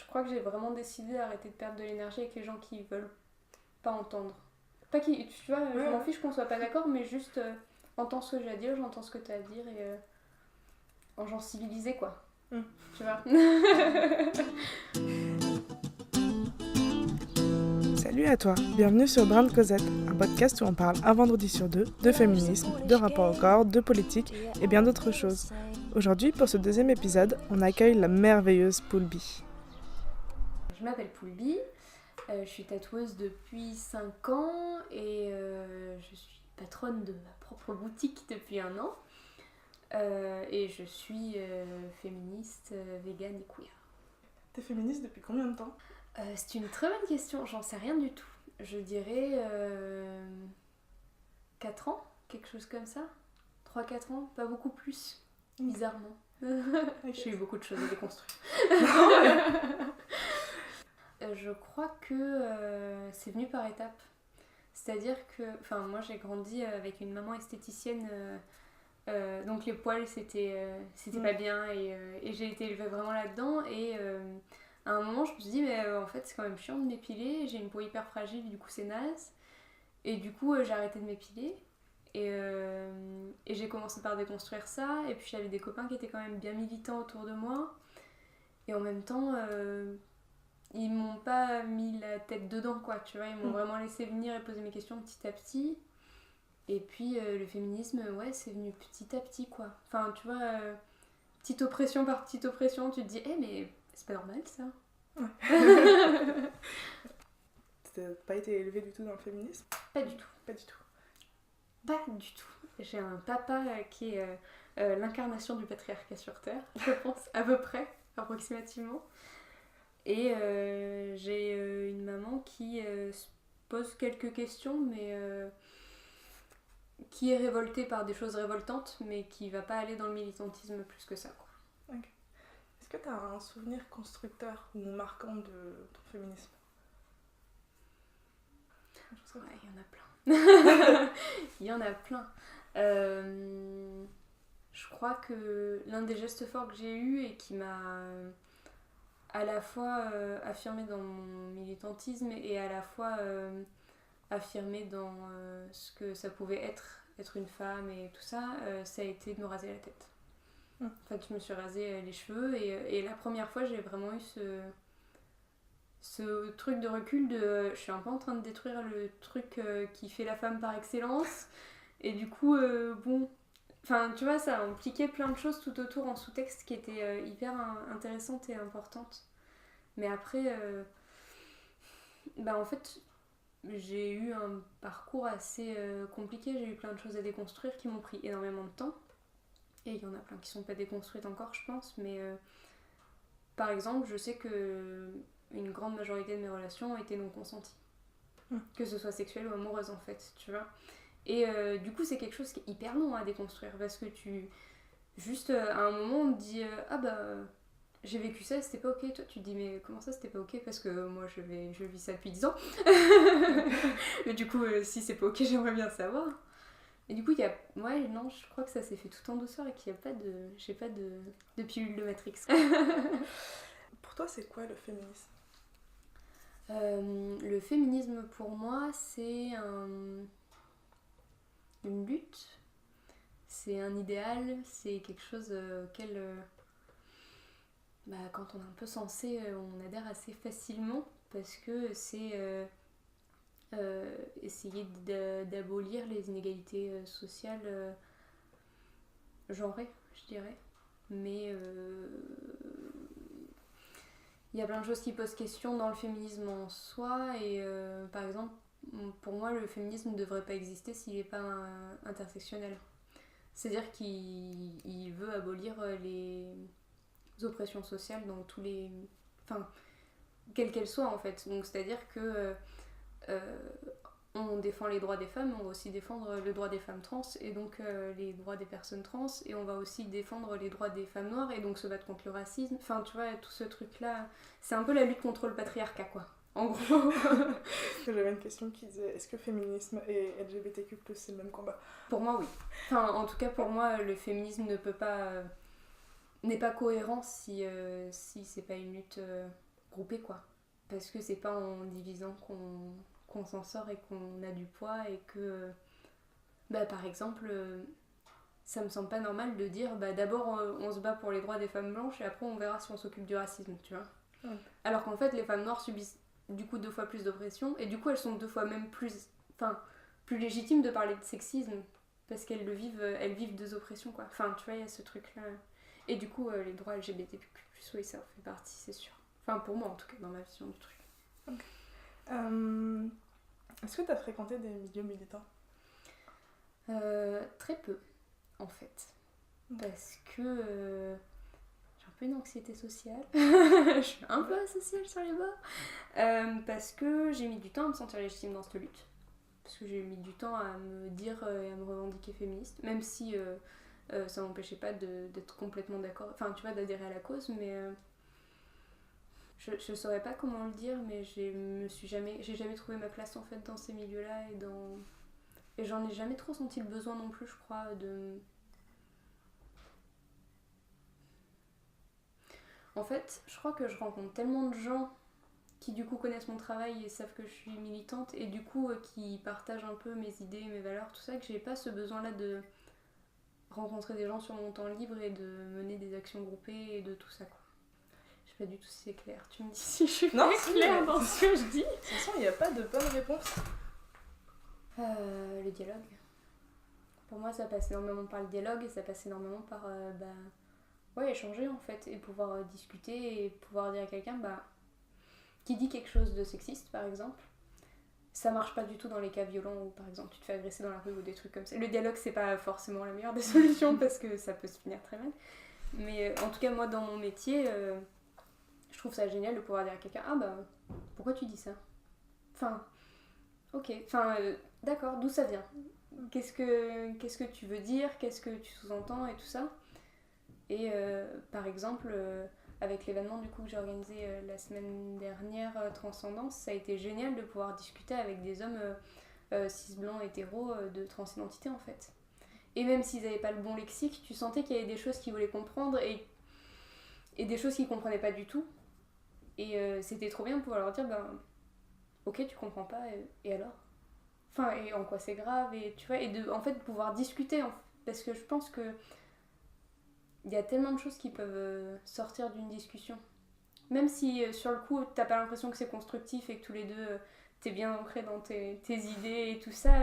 je crois que j'ai vraiment décidé d'arrêter de perdre de l'énergie avec les gens qui veulent pas entendre. Pas qui, tu vois, je m'en fiche qu'on soit pas d'accord, mais juste entends ce que j'ai à dire, j'entends ce que t'as à dire et en genre civilisé quoi. Tu vois. Salut à toi, bienvenue sur Brin de Cosette, un podcast où on parle un vendredi sur deux de féminisme, de rapport au corps, de politique et bien d'autres choses. Aujourd'hui, pour ce deuxième épisode, on accueille la merveilleuse Poulby. Je m'appelle Poulby, je suis tatoueuse depuis 5 ans et je suis patronne de ma propre boutique depuis 1 an. Et je suis féministe, végane et queer. T'es féministe depuis combien de temps ? C'est une très bonne question, j'en sais rien du tout. Je dirais 4 ans, quelque chose comme ça. 3-4 ans, pas beaucoup plus, bizarrement. J'ai eu beaucoup de choses à déconstruire. Je crois que c'est venu par étapes. C'est-à-dire que, moi j'ai grandi avec une maman esthéticienne, donc les poils c'était pas bien et j'ai été élevée vraiment là-dedans et à un moment je me suis dit mais en fait c'est quand même chiant de m'épiler, j'ai une peau hyper fragile, du coup c'est naze et du coup j'ai arrêté de m'épiler et j'ai commencé par déconstruire ça et puis j'avais des copains qui étaient quand même bien militants autour de moi et en même temps ils m'ont pas mis la tête dedans quoi, tu vois, ils m'ont vraiment laissé venir et poser mes questions petit à petit. Et puis le féminisme, ouais, c'est venu petit à petit quoi. Enfin, tu vois, petite oppression par petite oppression, tu te dis, mais c'est pas normal ça. Ouais. T'as pas été élevée du tout dans le féminisme ? Pas du tout. Pas du tout. Pas du tout. J'ai un papa qui est l'incarnation du patriarcat sur Terre, je pense, à peu près, approximativement. Et j'ai une maman qui se pose quelques questions, mais qui est révoltée par des choses révoltantes, mais qui va pas aller dans le militantisme plus que ça, quoi. Okay. Est-ce que t'as un souvenir constructeur ou marquant de ton féminisme ? Ouais, il y en a plein. Il y en a plein. Je crois que l'un des gestes forts que j'ai eu et qui m'a à la fois affirmé dans mon militantisme et à la fois affirmé dans ce que ça pouvait être une femme et tout ça, ça a été de me raser la tête. En fait, je me suis rasé les cheveux et la première fois, j'ai vraiment eu ce truc de recul de je suis un peu en train de détruire le truc qui fait la femme par excellence et du coup, enfin, tu vois, ça a impliqué plein de choses tout autour en sous-texte qui étaient hyper intéressantes et importantes. Mais après, en fait, j'ai eu un parcours assez compliqué, j'ai eu plein de choses à déconstruire qui m'ont pris énormément de temps. Et il y en a plein qui sont pas déconstruites encore, je pense, mais par exemple, je sais que une grande majorité de mes relations ont été non consenties. Que ce soit sexuelle ou amoureuse en fait, tu vois. Et du coup, c'est quelque chose qui est hyper long à déconstruire parce que juste à un moment, on te dit j'ai vécu ça, c'était pas ok. Toi, tu te dis, mais comment ça, c'était pas ok ? Parce que moi, je vis ça depuis 10 ans. Mais du coup, si c'est pas ok, j'aimerais bien savoir. Et du coup, je crois que ça s'est fait tout en douceur et qu'il y a pas de... J'ai pas de pilule de Matrix. Pour toi, c'est quoi le féminisme ? Le féminisme, pour moi, c'est une lutte. C'est un idéal. C'est quelque chose auquel... quand on est un peu sensé, on adhère assez facilement parce que c'est essayer d'abolir les inégalités sociales genrées, je dirais. Mais il y a plein de choses qui posent question dans le féminisme en soi et par exemple, pour moi, le féminisme ne devrait pas exister s'il n'est pas intersectionnel. C'est-à-dire qu'il veut abolir les oppressions sociales dans tous les... Enfin, quelles qu'elles soient en fait. Donc c'est-à-dire que on défend les droits des femmes, on va aussi défendre le droit des femmes trans et donc les droits des personnes trans et on va aussi défendre les droits des femmes noires et donc se battre contre le racisme. Enfin tu vois, tout ce truc-là, c'est un peu la lutte contre le patriarcat quoi. En gros. J'avais une question qui disait, est-ce que féminisme et LGBTQ+, c'est le même combat ? Pour moi oui. Enfin en tout cas pour moi le féminisme n'est pas cohérent si c'est pas une lutte grouper quoi. Parce que c'est pas en divisant qu'on s'en sort et qu'on a du poids et que, par exemple, ça me semble pas normal de dire d'abord on se bat pour les droits des femmes blanches et après on verra si on s'occupe du racisme, tu vois. Ouais. Alors qu'en fait les femmes noires subissent du coup 2 fois plus d'oppression et du coup elles sont 2 fois même plus légitimes de parler de sexisme parce qu'elles elles vivent 2 oppressions quoi. Enfin tu vois, il y a ce truc là. Et du coup les droits LGBTQ+, oui ça en fait partie, c'est sûr. Enfin pour moi en tout cas, dans ma vision du truc. Okay. Est-ce que tu as fréquenté des milieux militants ? Très peu en fait. Parce que j'ai un peu une anxiété sociale. Je suis un peu asociale sur les bords. Parce que j'ai mis du temps à me sentir légitime dans cette lutte. Parce que j'ai mis du temps à me dire et à me revendiquer féministe. Même si ça m'empêchait pas d'être complètement d'accord. Enfin, tu vois, d'adhérer à la cause. Mais je saurais pas comment le dire. Mais j'ai jamais trouvé ma place en fait dans ces milieux-là. Et j'en ai jamais trop senti le besoin non plus, je crois, En fait, je crois que je rencontre tellement de gens qui du coup connaissent mon travail et savent que je suis militante et du coup qui partagent un peu mes idées, mes valeurs, tout ça, que j'ai pas ce besoin-là de rencontrer des gens sur mon temps libre et de mener des actions groupées et de tout ça, quoi. Je sais pas du tout si c'est clair. Tu me dis si je suis claire dans ce que je dis. De toute façon, il n'y a pas de bonne réponse. Le dialogue. Pour moi, ça passe énormément par le dialogue et ça passe énormément par échanger en fait et pouvoir discuter et pouvoir dire à quelqu'un qui dit quelque chose de sexiste par exemple. Ça marche pas du tout dans les cas violents où par exemple tu te fais agresser dans la rue ou des trucs comme ça. Le dialogue c'est pas forcément la meilleure des solutions parce que ça peut se finir très mal. Mais en tout cas moi dans mon métier je trouve ça génial de pouvoir dire à quelqu'un pourquoi tu dis ça ? Enfin ok, d'accord, d'où ça vient ? Qu'est-ce que tu veux dire ? Qu'est-ce que tu sous-entends et tout ça ? Et par exemple, avec l'événement du coup que j'ai organisé la semaine dernière, Transcendance, ça a été génial de pouvoir discuter avec des hommes cis blancs hétéros de transidentité en fait. Et même s'ils n'avaient pas le bon lexique, tu sentais qu'il y avait des choses qu'ils voulaient comprendre et des choses qu'ils ne comprenaient pas du tout. Et c'était trop bien de pouvoir leur dire ok, tu comprends pas, et alors ? Enfin, et en quoi c'est grave, et tu vois, et de en fait pouvoir discuter, parce que je pense que il y a tellement de choses qui peuvent sortir d'une discussion. Même si sur le coup t'as pas l'impression que c'est constructif et que tous les deux t'es bien ancré dans tes idées et tout ça,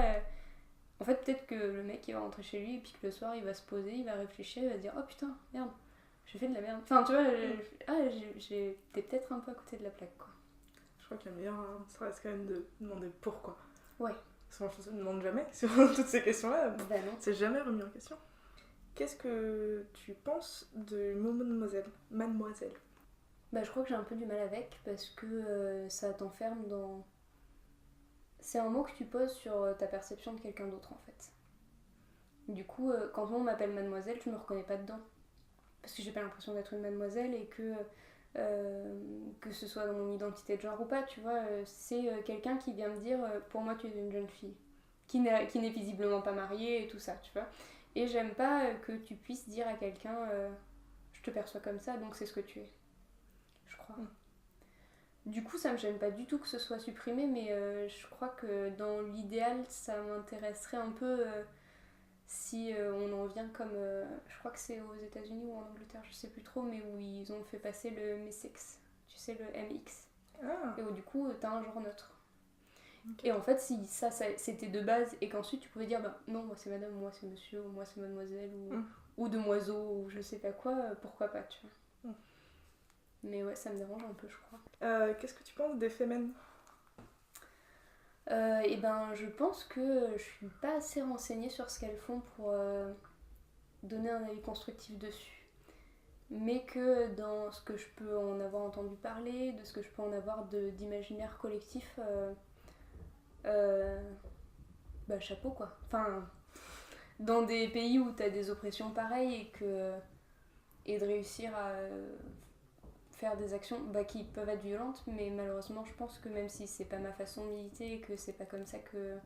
en fait peut-être que le mec il va rentrer chez lui et puis que le soir il va se poser, il va réfléchir, il va se dire oh putain, merde, j'ai fait de la merde. Enfin tu vois, t'es peut-être un peu à côté de la plaque quoi. Je crois que la meilleure ça reste quand même de demander pourquoi. Ouais. Parce que je ne demande jamais sur toutes ces questions-là. Non. C'est jamais remis en question. Qu'est-ce que tu penses de mademoiselle ? Je crois que j'ai un peu du mal avec parce que ça t'enferme dans... C'est un mot que tu poses sur ta perception de quelqu'un d'autre en fait. Du coup, quand on m'appelle mademoiselle, je me reconnais pas dedans. Parce que j'ai pas l'impression d'être une mademoiselle et que ce soit dans mon identité de genre ou pas, tu vois, c'est quelqu'un qui vient me dire pour moi tu es une jeune fille qui n'est visiblement pas mariée et tout ça, tu vois. Et j'aime pas que tu puisses dire à quelqu'un je te perçois comme ça donc c'est ce que tu es, je crois. Du coup ça me gêne pas du tout que ce soit supprimé, mais je crois que dans l'idéal ça m'intéresserait un peu si on en vient comme je crois que c'est aux États-Unis ou en Angleterre, je sais plus trop, mais où ils ont fait passer le MX, tu sais, le MX. Et où du coup t'as un genre neutre. Okay. Et en fait si ça c'était de base et qu'ensuite tu pouvais dire non moi c'est madame, moi c'est monsieur, ou moi c'est mademoiselle ou demoiseau ou je sais pas quoi, pourquoi pas, tu vois. Mais ouais, ça me dérange un peu, je crois. Qu'est-ce que tu penses des fémènes ? Je pense que je suis pas assez renseignée sur ce qu'elles font pour donner un avis constructif dessus. Mais que dans ce que je peux en avoir entendu parler, de ce que je peux en avoir d'imaginaire collectif, chapeau quoi. Enfin, dans des pays où t'as des oppressions pareilles et de réussir à faire des actions qui peuvent être violentes, mais malheureusement je pense que même si c'est pas ma façon de militer et que c'est pas comme ça que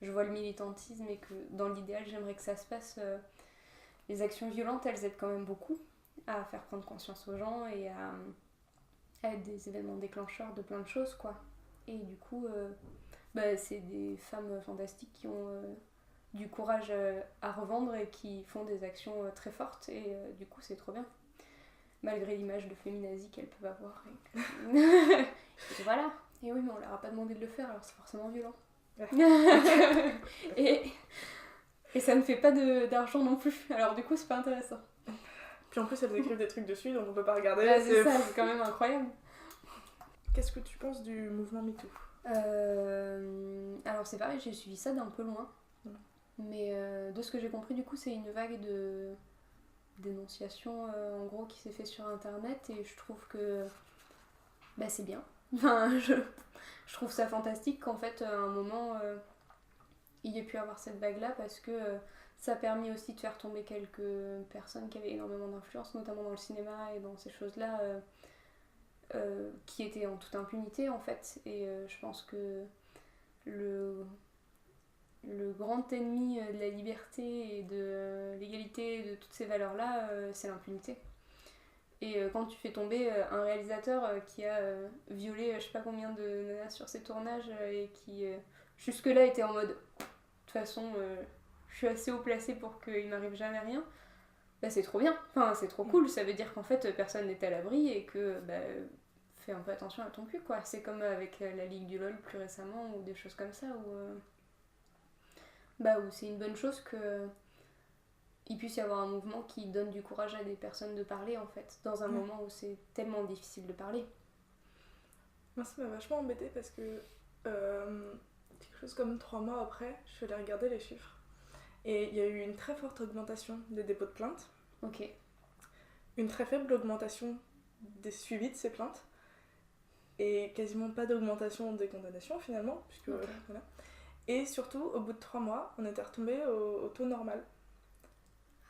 je vois le militantisme et que dans l'idéal j'aimerais que ça se passe, les actions violentes elles aident quand même beaucoup à faire prendre conscience aux gens et être des événements déclencheurs de plein de choses, quoi. Et du coup, c'est des femmes fantastiques qui ont du courage à revendre et qui font des actions très fortes, et du coup, c'est trop bien. Malgré l'image de féminazie qu'elles peuvent avoir. Et voilà. Et oui, mais on leur a pas demandé de le faire, alors c'est forcément violent. et ça ne fait pas d'argent non plus, alors du coup, c'est pas intéressant. Puis en plus, elles écrivent des trucs dessus, donc on peut pas regarder. C'est ça, c'est quand même incroyable. Qu'est-ce que tu penses du mouvement MeToo ? Alors c'est pareil, j'ai suivi ça d'un peu loin. Mais de ce que j'ai compris, du coup, c'est une vague de dénonciation en gros qui s'est fait sur internet, et je trouve que c'est bien. Enfin, je trouve ça fantastique qu'en fait à un moment il y ait pu avoir cette vague là, parce que ça a permis aussi de faire tomber quelques personnes qui avaient énormément d'influence, notamment dans le cinéma et dans ces choses là qui étaient en toute impunité en fait. Et je pense que le grand ennemi de la liberté et de l'égalité et de toutes ces valeurs-là, c'est l'impunité. Et quand tu fais tomber un réalisateur qui a violé je sais pas combien de nanas sur ses tournages et qui jusque-là était en mode de toute façon je suis assez haut placé pour qu'il m'arrive jamais rien, c'est trop bien, enfin c'est trop cool, ça veut dire qu'en fait personne n'est à l'abri et que fais un peu attention à ton cul, quoi. C'est comme avec la Ligue du LOL plus récemment ou des choses comme ça où c'est une bonne chose que il puisse y avoir un mouvement qui donne du courage à des personnes de parler, en fait, dans un moment où c'est tellement difficile de parler. Moi, ça m'a vachement embêtée parce que quelque chose comme 3 mois après, je suis allée regarder les chiffres. Et il y a eu une très forte augmentation des dépôts de plaintes. Ok. Une très faible augmentation des suivis de ces plaintes. Et quasiment pas d'augmentation des condamnations, finalement. Puisque, voilà. Et surtout, au bout de 3 mois, on était retombé au taux normal.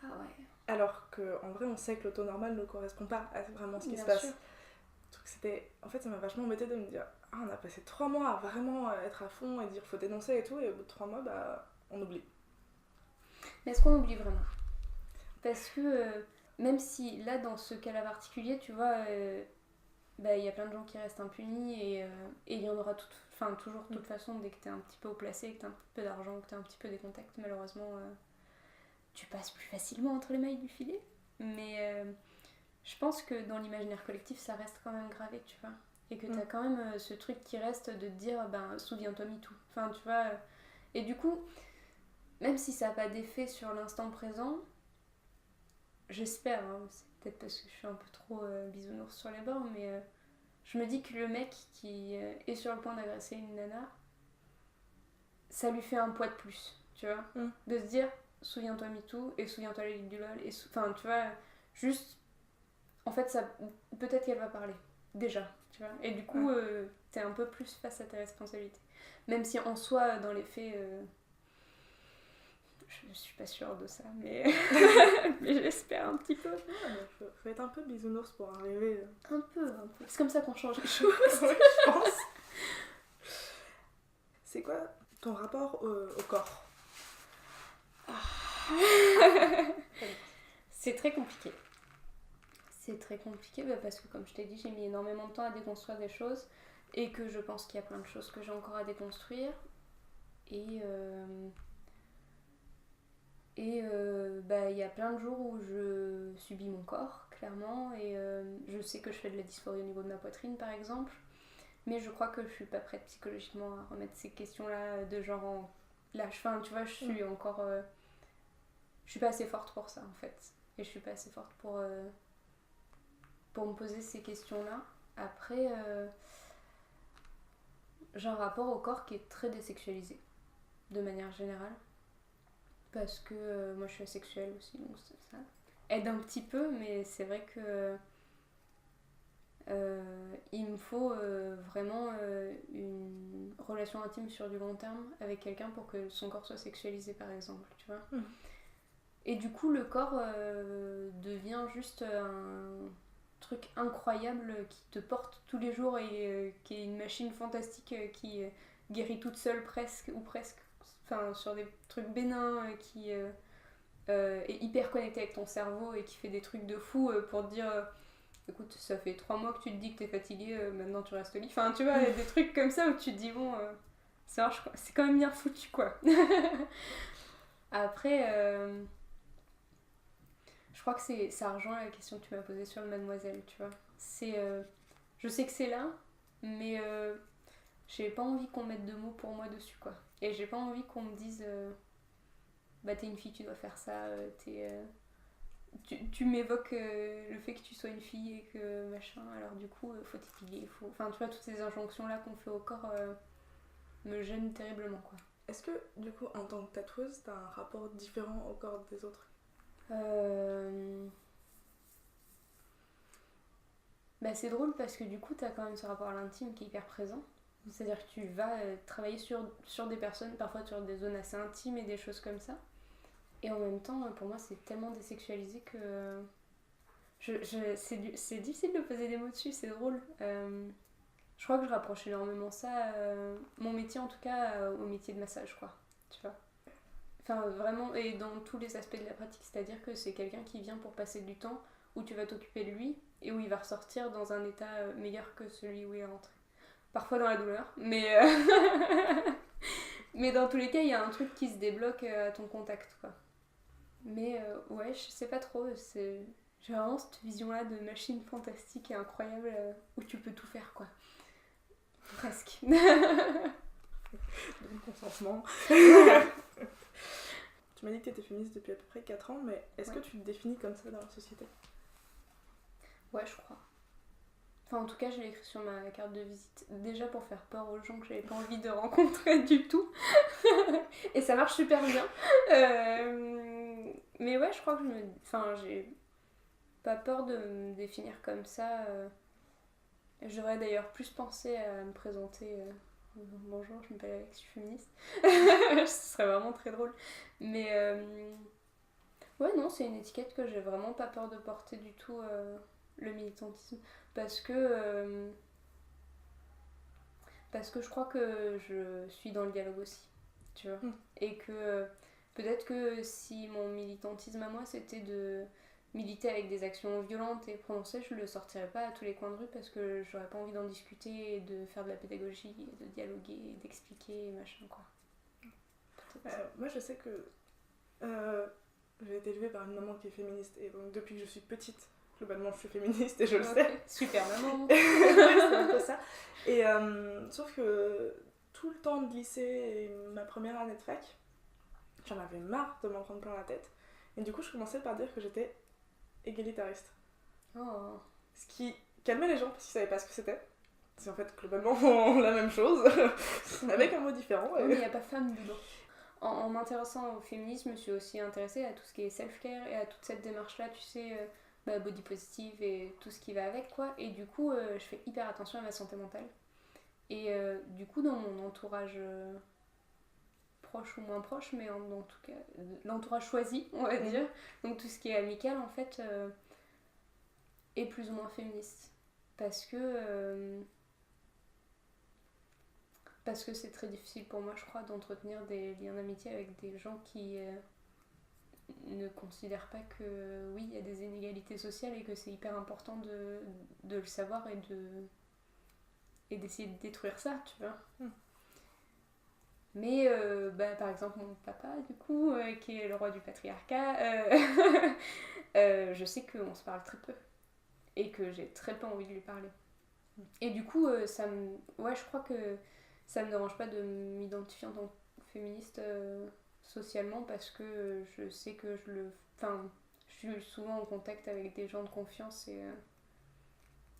Ah ouais. Alors qu'en vrai, on sait que le taux normal ne correspond pas à vraiment ce qui se passe. Donc en fait, ça m'a vachement embêtée de me dire on a passé 3 mois à vraiment être à fond et dire faut dénoncer et tout, et au bout de 3 mois, on oublie. Mais est-ce qu'on oublie vraiment ? Parce que même si là, dans ce cas-là particulier, tu vois, y a plein de gens qui restent impunis, et il y en aura toujours de toute façon, dès que t'es un petit peu haut placé, que t'as un petit peu d'argent, que t'as un petit peu des contacts, malheureusement tu passes plus facilement entre les mailles du filet. Mais je pense que dans l'imaginaire collectif, ça reste quand même gravé, tu vois. Et que t'as quand même ce truc qui reste de te dire, souviens-toi MeToo. Enfin, tu vois. Et du coup, même si ça n'a pas d'effet sur l'instant présent, j'espère, c'est peut-être parce que je suis un peu trop bisounours sur les bords, mais je me dis que le mec qui est sur le point d'agresser une nana, ça lui fait un poids de plus, tu vois. De se dire, souviens-toi MeToo et souviens-toi la Ligue du LOL, enfin tu vois, juste en fait ça, peut-être qu'elle va parler déjà, tu vois, et du coup t'es un peu plus face à tes responsabilités, même si en soi dans les faits je suis pas sûre de ça, mais mais j'espère un petit peu. Faut être un peu bisounours pour arriver un peu, c'est comme ça qu'on change les choses. Ouais, je pense. C'est quoi ton rapport au corps ? C'est très compliqué. C'est très compliqué parce que, comme je t'ai dit, j'ai mis énormément de temps à déconstruire des choses, et que je pense qu'il y a plein de choses que j'ai encore à déconstruire. Et il y a plein de jours où je subis mon corps, clairement, et je sais que je fais de la dysphorie au niveau de ma poitrine, par exemple, mais je crois que je suis pas prête psychologiquement à remettre ces questions-là de genre en lâche. Enfin, tu vois, je suis encore... je suis pas assez forte pour ça, en fait. Et je suis pas assez forte pour me poser ces questions-là. Après, j'ai un rapport au corps qui est très désexualisé, de manière générale. Parce que moi, je suis asexuelle aussi, donc ça aide un petit peu, mais c'est vrai que il me faut vraiment une relation intime sur du long terme avec quelqu'un pour que son corps soit sexualisé, par exemple, tu vois. Et du coup, le corps devient juste un truc incroyable qui te porte tous les jours, et qui est une machine fantastique qui guérit toute seule presque, ou presque, enfin sur des trucs bénins, qui est hyper connecté avec ton cerveau et qui fait des trucs de fou pour te dire écoute, ça fait 3 mois que tu te dis que t'es fatiguée, maintenant tu restes au lit. Enfin, tu vois, il y a des trucs comme ça où tu te dis, bon, ça marche quoi. C'est quand même bien foutu, quoi. Après, je crois que ça rejoint la question que tu m'as posée sur le Mademoiselle, tu vois. Je sais que c'est là, mais j'ai pas envie qu'on mette de mots pour moi dessus, quoi. Et j'ai pas envie qu'on me dise, bah t'es une fille, tu dois faire ça, tu m'évoques le fait que tu sois une fille et que machin, alors du coup, faut t'épiler, faut... Enfin, tu vois, toutes ces injonctions-là qu'on fait au corps me gênent terriblement, quoi. Est-ce que, du coup, en tant que tatoueuse, t'as un rapport différent au corps des autres ? Bah, c'est drôle parce que du coup, t'as quand même ce rapport à l'intime qui est hyper présent. C'est-à-dire que tu vas travailler sur des personnes, parfois sur des zones assez intimes et des choses comme ça. Et en même temps, pour moi, c'est tellement désexualisé que... c'est difficile de poser des mots dessus, c'est drôle. Je crois que je rapproche énormément ça, mon métier en tout cas, au métier de massage, quoi. Tu vois. Enfin, vraiment, et dans tous les aspects de la pratique, c'est-à-dire que c'est quelqu'un qui vient pour passer du temps où tu vas t'occuper de lui et où il va ressortir dans un état meilleur que celui où il est rentré. Parfois dans la douleur, mais mais dans tous les cas, il y a un truc qui se débloque à ton contact, quoi. Mais ouais, je sais pas trop, j'ai vraiment cette vision-là de machine fantastique et incroyable où tu peux tout faire, quoi. Presque. Donc, consentement. Tu m'as dit que tu étais féministe depuis à peu près 4 ans, mais est-ce que tu te définis comme ça dans la société ? Ouais, je crois. Enfin, en tout cas, je l'ai écrit sur ma carte de visite. Déjà pour faire peur aux gens que j'avais pas envie de rencontrer du tout. Et ça marche super bien. Mais ouais, je crois que j'ai pas peur de me définir comme ça. J'aurais d'ailleurs plus pensé à me présenter... Bonjour, je m'appelle Alex, je suis féministe. Ce serait vraiment très drôle. Mais ouais, non, c'est une étiquette que j'ai vraiment pas peur de porter du tout, le militantisme. Parce que je crois que je suis dans le dialogue aussi, tu vois. Et que peut-être que si mon militantisme à moi c'était de militer avec des actions violentes et prononcées, je le sortirais pas à tous les coins de rue parce que j'aurais pas envie d'en discuter et de faire de la pédagogie, et de dialoguer, et d'expliquer et machin, quoi. Moi je sais que j'ai été élevée par une maman qui est féministe et donc depuis que je suis petite, globalement je suis féministe et je le sais. Super maman. C'est un peu ça. Et sauf que tout le temps de lycée et ma première année de fac, j'en avais marre de m'en prendre plein la tête. Et du coup je commençais par dire que j'étais égalitariste. Oh. Ce qui calmait les gens parce qu'ils savaient pas ce que c'était. C'est en fait globalement la même chose, avec un mot différent. Et... il n'y a pas femme dedans. En m'intéressant au féminisme, je me suis aussi intéressée à tout ce qui est self-care et à toute cette démarche-là, tu sais, body positive et tout ce qui va avec, quoi. Et du coup, je fais hyper attention à ma santé mentale. Et du coup, dans mon entourage proche ou moins proche, mais en tout cas, l'entourage choisi, on va dire, donc tout ce qui est amical, en fait, est plus ou moins féministe. Parce que c'est très difficile pour moi, je crois, d'entretenir des liens d'amitié avec des gens qui ne considèrent pas que, oui, il y a des inégalités sociales et que c'est hyper important de le savoir et d'essayer de détruire ça, tu vois. Mais, par exemple, mon papa, du coup, qui est le roi du patriarcat, je sais qu'on se parle très peu et que j'ai très peu envie de lui parler. Et du coup, je crois que ça me dérange pas de m'identifier en tant que féministe socialement parce que je sais que je suis souvent en contact avec des gens de confiance et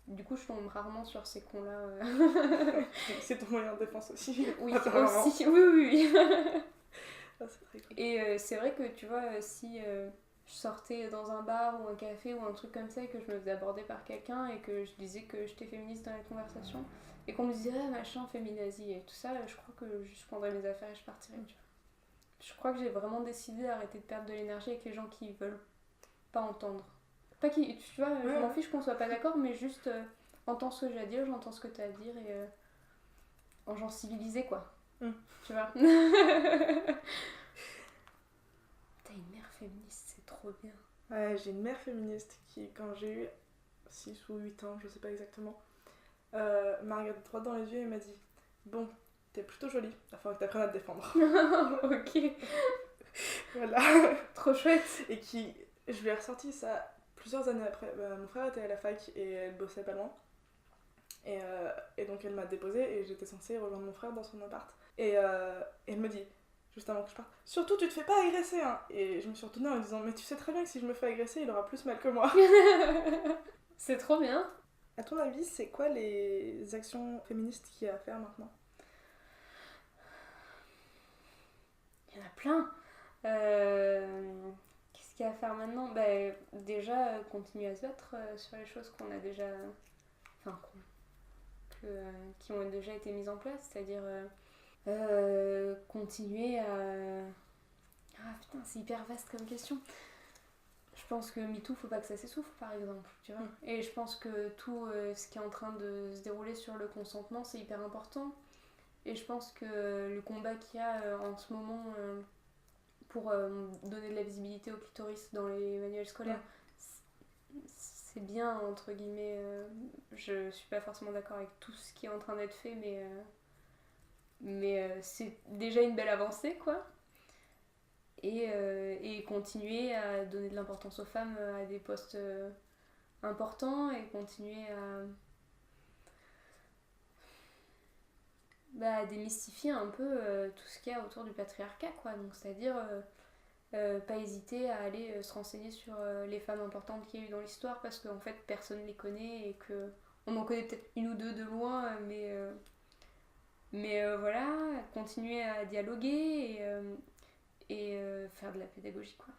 du coup je tombe rarement sur ces cons-là. C'est ton moyen de défense aussi. Oui, aussi, oui. Ah, c'est très cool. Et c'est vrai que tu vois, si je sortais dans un bar ou un café ou un truc comme ça et que je me faisais aborder par quelqu'un et que je disais que j'étais féministe dans la conversation et qu'on me disait machin, féminazie et tout ça, je crois que je prendrais mes affaires et je partirais, tu vois. Je crois que j'ai vraiment décidé d'arrêter de perdre de l'énergie avec les gens qui veulent pas entendre. Pas qui, tu vois, je m'en fiche qu'on soit pas d'accord, mais juste entends ce que j'ai à dire, j'entends ce que t'as à dire et en genre civilisé, quoi. Tu vois. T'as une mère féministe, c'est trop bien. Ouais, j'ai une mère féministe qui, quand j'ai eu 6 ou 8 ans, je sais pas exactement, m'a regardé droit dans les yeux et m'a dit « Bon, t'es plutôt jolie, il va falloir que t'apprennes à te défendre. » Ok. Voilà. Trop chouette. Et je lui ai ressorti ça plusieurs années après. Mon frère était à la fac et elle bossait pas loin. Et donc elle m'a déposée et j'étais censée rejoindre mon frère dans son appart. Et elle me dit, juste avant que je parte, « Surtout tu te fais pas agresser hein !» Et je me suis retournée en me disant « Mais tu sais très bien que si je me fais agresser, il aura plus mal que moi. » C'est trop bien. À ton avis, c'est quoi les actions féministes qu'il y a à faire maintenant ? Il y en a plein. Qu'est-ce qu'il y a à faire maintenant ? Déjà, continuer à se battre sur les choses qu'on a déjà... Enfin, qui ont déjà été mises en place. C'est-à-dire continuer à... Ah putain, c'est hyper vaste comme question. Je pense que MeToo, faut pas que ça s'essouffle, par exemple, tu vois. Et je pense que tout ce qui est en train de se dérouler sur le consentement, c'est hyper important. Et je pense que le combat qu'il y a en ce moment pour donner de la visibilité au clitoris dans les manuels scolaires, c'est bien, entre guillemets. Je suis pas forcément d'accord avec tout ce qui est en train d'être fait, mais c'est déjà une belle avancée, quoi. Et continuer à donner de l'importance aux femmes à des postes importants et continuer à démystifier un peu tout ce qu'il y a autour du patriarcat, quoi. Donc c'est-à-dire pas hésiter à aller se renseigner sur les femmes importantes qu'il y a eu dans l'histoire parce qu'en fait personne les connaît et que on en connaît peut-être une ou deux de loin, mais voilà, continuer à dialoguer et faire de la pédagogie, quoi.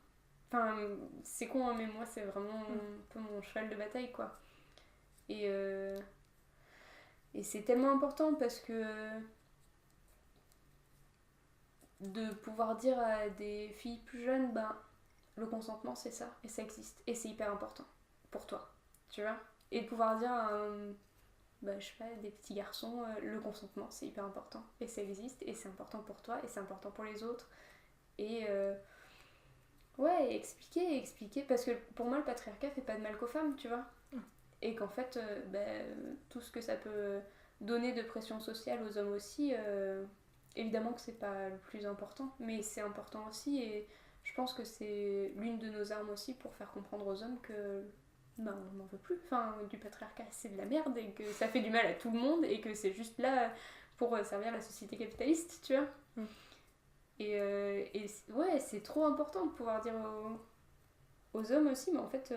Enfin, c'est con, hein, mais moi, c'est vraiment un peu mon cheval de bataille, quoi. Et c'est tellement important parce que de pouvoir dire à des filles plus jeunes, le consentement, c'est ça, et ça existe, et c'est hyper important pour toi, tu vois. Et de pouvoir dire à je sais pas, des petits garçons, le consentement, c'est hyper important, et ça existe, et c'est important pour toi, et c'est important pour les autres. Et expliquer, parce que pour moi le patriarcat fait pas de mal qu'aux femmes, tu vois. Et qu'en fait tout ce que ça peut donner de pression sociale aux hommes aussi, évidemment que c'est pas le plus important, mais c'est important aussi, et je pense que c'est l'une de nos armes aussi pour faire comprendre aux hommes que on n'en veut plus, enfin du patriarcat c'est de la merde et que ça fait du mal à tout le monde et que c'est juste là pour servir la société capitaliste, tu vois. Et ouais, c'est trop important de pouvoir dire aux hommes aussi, mais en fait,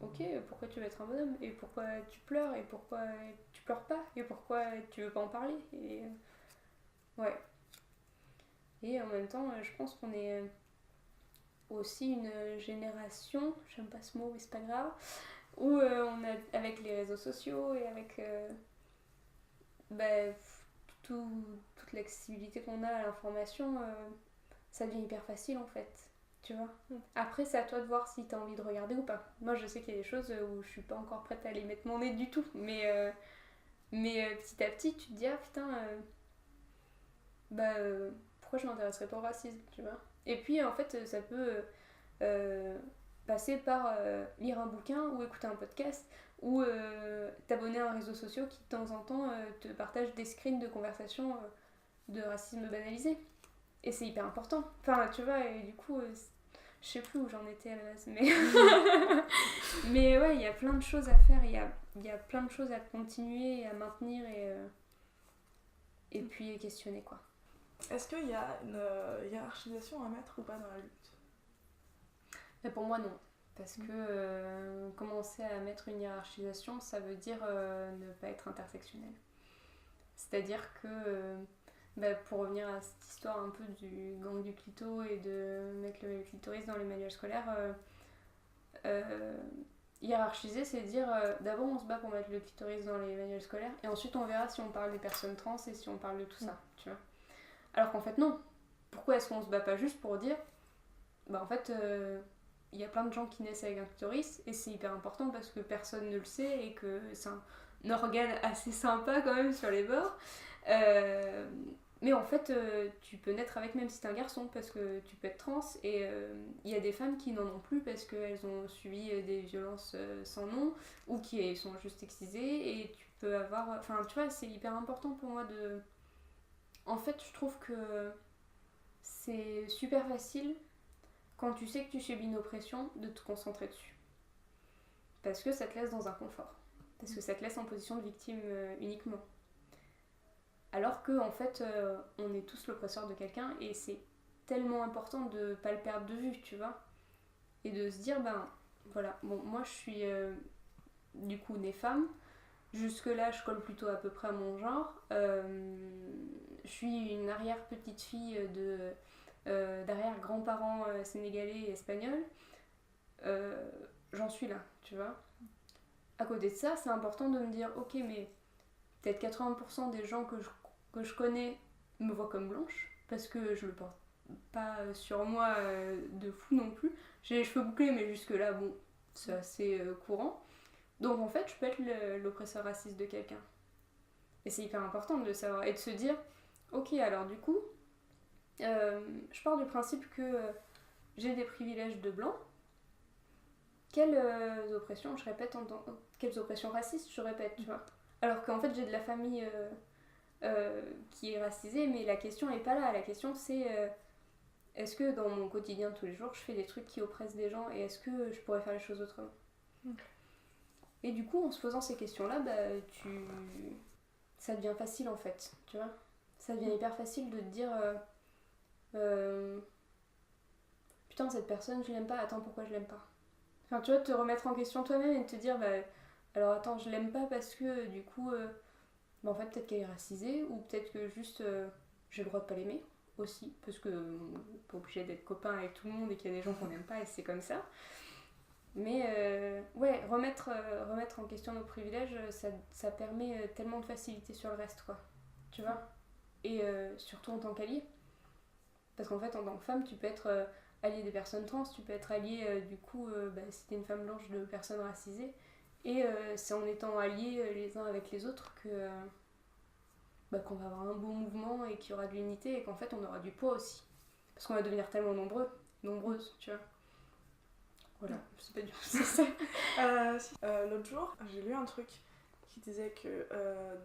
ok, pourquoi tu veux être un bonhomme ? Et pourquoi tu pleures ? Et pourquoi tu pleures pas ? Et pourquoi tu veux pas en parler ? Et ouais. Et en même temps, je pense qu'on est aussi une génération, j'aime pas ce mot, mais c'est pas grave, où on a, avec les réseaux sociaux et avec toute l'accessibilité qu'on a à l'information, ça devient hyper facile en fait, tu vois. Après, c'est à toi de voir si t'as envie de regarder ou pas. Moi, je sais qu'il y a des choses où je suis pas encore prête à aller mettre mon nez du tout, mais petit à petit, tu te dis, ah putain, pourquoi je m'intéresserais pas au racisme, tu vois. Et puis, en fait, ça peut passer par lire un bouquin ou écouter un podcast ou t'abonner à un réseau social qui de temps en temps te partage des screens de conversations de racisme banalisé. Et c'est hyper important. Enfin, tu vois, et du coup, je sais plus où j'en étais à la base, mais... mais ouais, il y a plein de choses à faire, il y a plein de choses à continuer, à maintenir et puis questionner, quoi. Est-ce qu'il y a une hiérarchisation à mettre ou pas dans la lutte ? Mais pour moi, non. Parce que commencer à mettre une hiérarchisation, ça veut dire ne pas être intersectionnel. C'est-à-dire que, pour revenir à cette histoire un peu du gang du clito et de mettre le clitoris dans les manuels scolaires, hiérarchiser, c'est dire d'abord on se bat pour mettre le clitoris dans les manuels scolaires et ensuite on verra si on parle des personnes trans et si on parle de tout ça, tu vois. Alors qu'en fait, non. Pourquoi est-ce qu'on se bat pas juste pour dire en fait, il y a plein de gens qui naissent avec un clitoris et c'est hyper important parce que personne ne le sait et que c'est un organe assez sympa quand même sur les bords. Mais en fait, tu peux naître avec même si t'es un garçon, parce que tu peux être trans, et il y a des femmes qui n'en ont plus parce qu'elles ont subi des violences sans nom, ou qui sont juste excisées, et tu peux avoir... Enfin, tu vois, c'est hyper important pour moi de... En fait, je trouve que c'est super facile, quand tu sais que tu subis une oppression, de te concentrer dessus. Parce que ça te laisse dans un confort. Parce que ça te laisse en position de victime uniquement. Alors que en fait, on est tous l'oppresseur de quelqu'un et c'est tellement important de pas le perdre de vue, tu vois. Et de se dire, ben voilà, bon, moi je suis du coup née femme. Jusque-là, je colle plutôt à peu près à mon genre. Je suis une arrière-petite-fille d'arrière-grands-parents sénégalais et espagnols. J'en suis là, tu vois. À côté de ça, c'est important de me dire, ok, mais peut-être 80% des gens que je connais me voient comme blanche, parce que je le porte pas sur moi de fou non plus. J'ai les cheveux bouclés, mais jusque-là, bon, c'est assez courant. Donc en fait, je peux être l'oppresseur raciste de quelqu'un. Et c'est hyper important de le savoir et de se dire, ok, alors du coup, je pars du principe que j'ai des privilèges de blanc. Quelles oppressions je répète quelles oppressions racistes je répète, tu vois. Alors qu'en fait, j'ai de la famille qui est racisée, mais la question est pas là. La question c'est est-ce que dans mon quotidien de tous les jours, je fais des trucs qui oppressent des gens et est-ce que je pourrais faire les choses autrement. Et du coup, en se posant ces questions-là, bah, ça devient facile en fait, tu vois. Ça devient hyper facile de te dire putain, cette personne, je l'aime pas, attends, pourquoi je l'aime pas. Enfin, tu vois, te remettre en question toi-même et de te dire, bah, alors attends, je l'aime pas parce que du coup, bah, en fait, peut-être qu'elle est racisée ou peut-être que juste j'ai le droit de pas l'aimer aussi, parce que pas obligé d'être copain avec tout le monde et qu'il y a des gens qu'on n'aime pas et c'est comme ça. Mais ouais, remettre en question nos privilèges, ça permet tellement de facilité sur le reste, quoi. Tu vois. Et surtout en tant qu'allié. Parce qu'en fait, en tant que femme, tu peux être alliée des personnes trans, tu peux être alliée, du coup, bah, si t'es une femme blanche, de personnes racisées. Et c'est en étant alliés les uns avec les autres que bah, qu'on va avoir un beau mouvement et qu'il y aura de l'unité et qu'en fait, on aura du poids aussi. Parce qu'on va devenir tellement nombreuses, tu vois. Voilà, je sais pas du tout si c'est l'autre jour, j'ai lu un truc qui disait que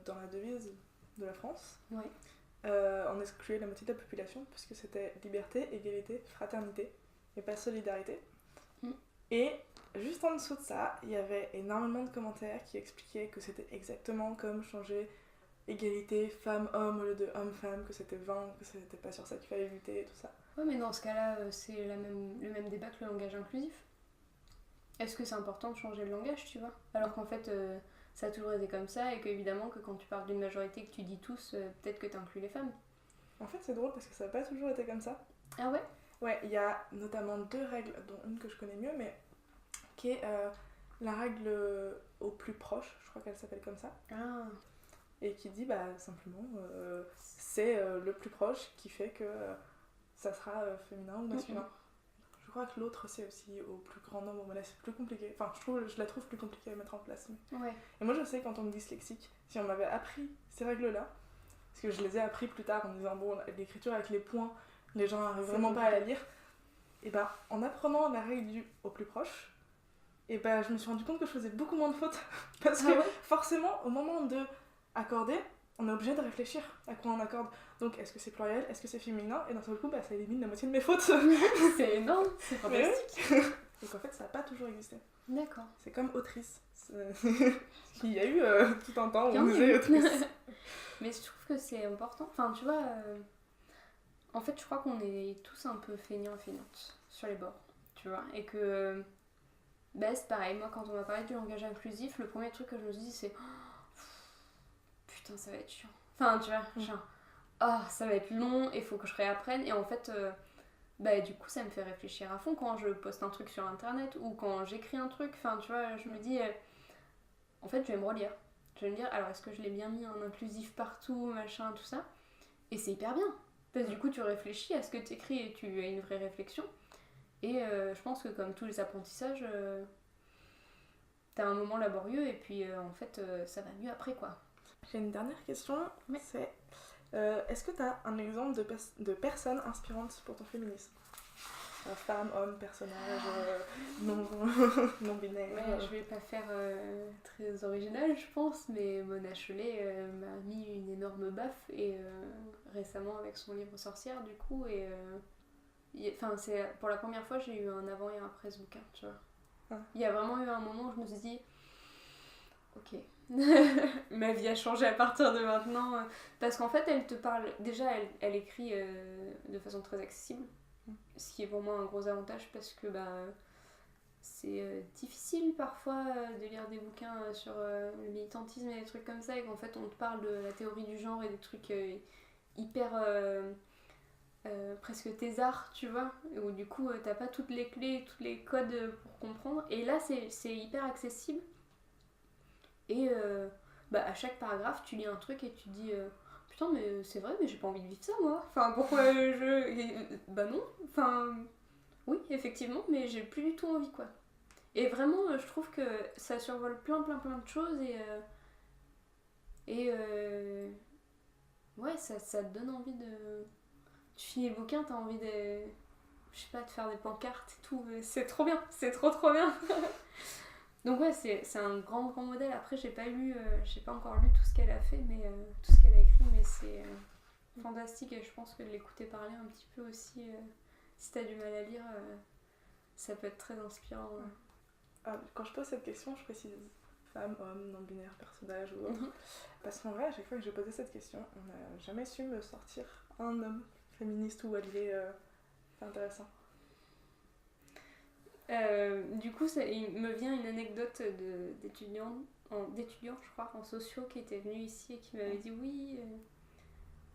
dans la devise de la France, ouais. On excluait la moitié de la population parce que c'était liberté, égalité, fraternité et pas solidarité. Et juste en dessous de ça, il y avait énormément de commentaires qui expliquaient que c'était exactement comme changer égalité femmes-hommes au lieu de hommes-femmes, que c'était vain, que c'était pas sur ça qu'il fallait lutter et tout ça. Ouais, mais dans ce cas-là, c'est le même débat que le langage inclusif. Est-ce que c'est important de changer le langage, tu vois? Alors qu'en fait, ça a toujours été comme ça et qu'évidemment que quand tu parles d'une majorité que tu dis tous, peut-être que tu inclus les femmes. En fait, c'est drôle parce que ça n'a pas toujours été comme ça. Ah ouais? Ouais, il y a notamment 2 règles, dont une que je connais mieux, mais qui est la règle au plus proche, je crois qu'elle s'appelle comme ça. Ah. Et qui dit bah simplement c'est le plus proche qui fait que ça sera féminin ou masculin. Je crois que l'autre c'est aussi au plus grand nombre, mais là c'est plus compliqué. Enfin, je la trouve plus compliquée à mettre en place. Mais... Ouais. Et moi je sais qu'en tant que dyslexique, si on m'avait appris ces règles-là, parce que je les ai appris plus tard en disant bon, l'écriture avec les points, les gens n'arrivent vraiment pas à la lire, et bah en apprenant la règle du au plus proche, et bah je me suis rendu compte que je faisais beaucoup moins de fautes. Parce que forcément, au moment de accorder, on est obligé de réfléchir à quoi on accorde. Donc, est-ce que c'est pluriel, est-ce que c'est féminin? Et d'un seul coup, bah, ça élimine la moitié de mes fautes. C'est énorme, c'est fantastique. Donc en fait, ça n'a pas toujours existé. D'accord. C'est comme autrice. Il y a eu tout un temps où on disait autrice. Mais je trouve que c'est important. Enfin, tu vois, en fait, je crois qu'on est tous un peu feignants et feignantes sur les bords, tu vois. Et que, bah, c'est pareil. Moi, quand on m'a parlé du langage inclusif, le premier truc que je me suis dit, c'est putain, ça va être chiant. Enfin, tu vois, genre, ça va être long et faut que je réapprenne. Et en fait, bah, du coup, ça me fait réfléchir à fond quand je poste un truc sur internet ou quand j'écris un truc. Enfin, tu vois, je me dis, en fait, je vais me relire. Je vais me dire, alors est-ce que je l'ai bien mis en inclusif partout, machin, tout ça. Et c'est hyper bien. Parce que du coup, tu réfléchis à ce que tu écris et tu as une vraie réflexion. Et je pense que comme tous les apprentissages, t'as un moment laborieux et puis en fait, ça va mieux après, quoi. J'ai une dernière question, c'est Est-ce que tu as un exemple de personne inspirante pour ton féminisme? Femme, homme, personnage, non-binaire. Ouais, je vais pas faire très original, je pense, mais Mona Chollet m'a mis une énorme baffe et récemment avec son livre Sorcière, du coup, et c'est pour la première fois j'ai eu un avant et un après ce bouquin, tu vois. Ah. Il y a vraiment eu un moment où je me suis dit, ok, ma vie a changé à partir de maintenant, parce qu'en fait elle te parle, déjà elle écrit de façon très accessible. Ce qui est pour moi un gros avantage parce que c'est difficile parfois de lire des bouquins sur le militantisme et des trucs comme ça et qu'en fait on te parle de la théorie du genre et des trucs hyper presque thésards, tu vois, où du coup t'as pas toutes les clés, tous les codes pour comprendre, et là c'est hyper accessible et à chaque paragraphe tu lis un truc et tu te dis putain mais c'est vrai mais j'ai pas envie de vivre ça moi, enfin pourquoi bah non, enfin oui effectivement mais j'ai plus du tout envie quoi. Et vraiment je trouve que ça survole plein de choses et ouais ça te donne envie de... Tu finis le bouquin, t'as envie de... Je sais pas, de faire des pancartes et tout, c'est trop bien, c'est trop bien. Donc ouais, c'est un grand modèle. Après, j'ai pas encore lu tout ce qu'elle a fait, mais tout ce qu'elle a écrit, mais c'est fantastique et je pense que de l'écouter parler un petit peu aussi, si t'as du mal à lire, ça peut être très inspirant. Quand je pose cette question, je précise femme, homme, non-binaire, personnage ou autre. Parce qu'en vrai, à chaque fois que j'ai posé cette question, on n'a jamais su me sortir un homme féministe ou allié. C'est intéressant. Du coup, il me vient une anecdote d'étudiant, je crois, en sociaux qui était venu ici et qui m'avait dit oui,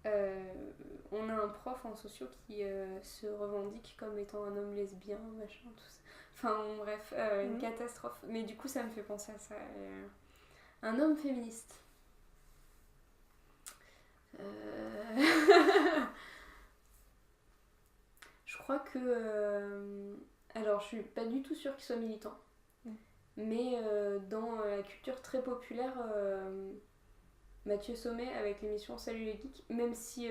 on a un prof en sociaux qui se revendique comme étant un homme lesbien, machin, tout ça. Enfin bref, une catastrophe. Mais du coup, ça me fait penser à ça. Un homme féministe. Je crois que... alors, je suis pas du tout sûre qu'il soit militant. Mais dans la culture très populaire, Mathieu Sommet, avec l'émission Salut les geeks, même si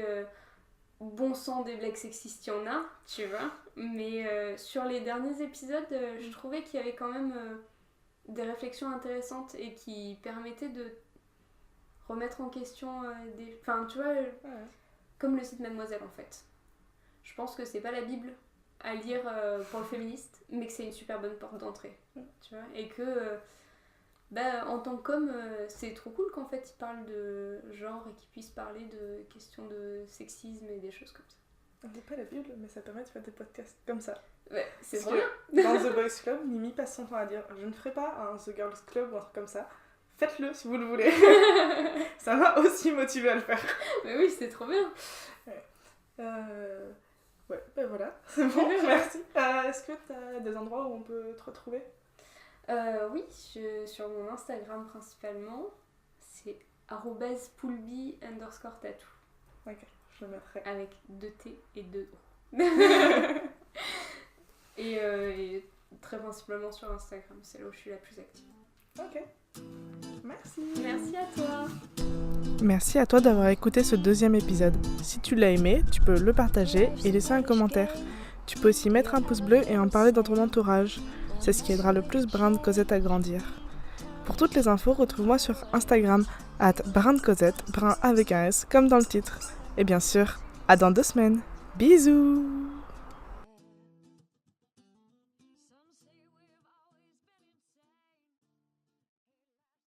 bon sang des blagues sexistes, il y en a, tu vois. Mais sur les derniers épisodes, je trouvais qu'il y avait quand même des réflexions intéressantes et qui permettaient de remettre en question des... Enfin, tu vois, comme le site Mademoiselle, en fait. Je pense que c'est pas la Bible à lire pour le féministe, mais que c'est une super bonne porte d'entrée, tu vois, et que en tant qu'homme, c'est trop cool qu'en fait il parle de genre et qu'il puisse parler de questions de sexisme et des choses comme ça. On dit pas la Bible, mais ça permet de faire des podcasts comme ça. Ouais, c'est trop bien. Dans The Boys Club, Mimi passe son temps à dire je ne ferai pas un The Girls Club ou un truc comme ça. Faites-le si vous le voulez. Ça m'a aussi motivé à le faire. Mais oui, c'est trop bien. Ouais, voilà, c'est bon, merci. Est-ce que tu as des endroits où on peut te retrouver? Oui, sur mon Instagram principalement, c'est @poulby_tattoo. Ok, je le mettrai. Avec 2 T et 2 O. et très principalement sur Instagram, c'est là où je suis la plus active. Ok, merci. Merci à toi. Merci à toi d'avoir écouté ce 2e épisode. Si tu l'as aimé, tu peux le partager et laisser un commentaire. Tu peux aussi mettre un pouce bleu et en parler dans ton entourage. C'est ce qui aidera le plus Brin de Cosette à grandir. Pour toutes les infos, retrouve-moi sur Instagram @BrinDeCosette, Brin avec un S comme dans le titre. Et bien sûr, à dans 2 semaines. Bisous!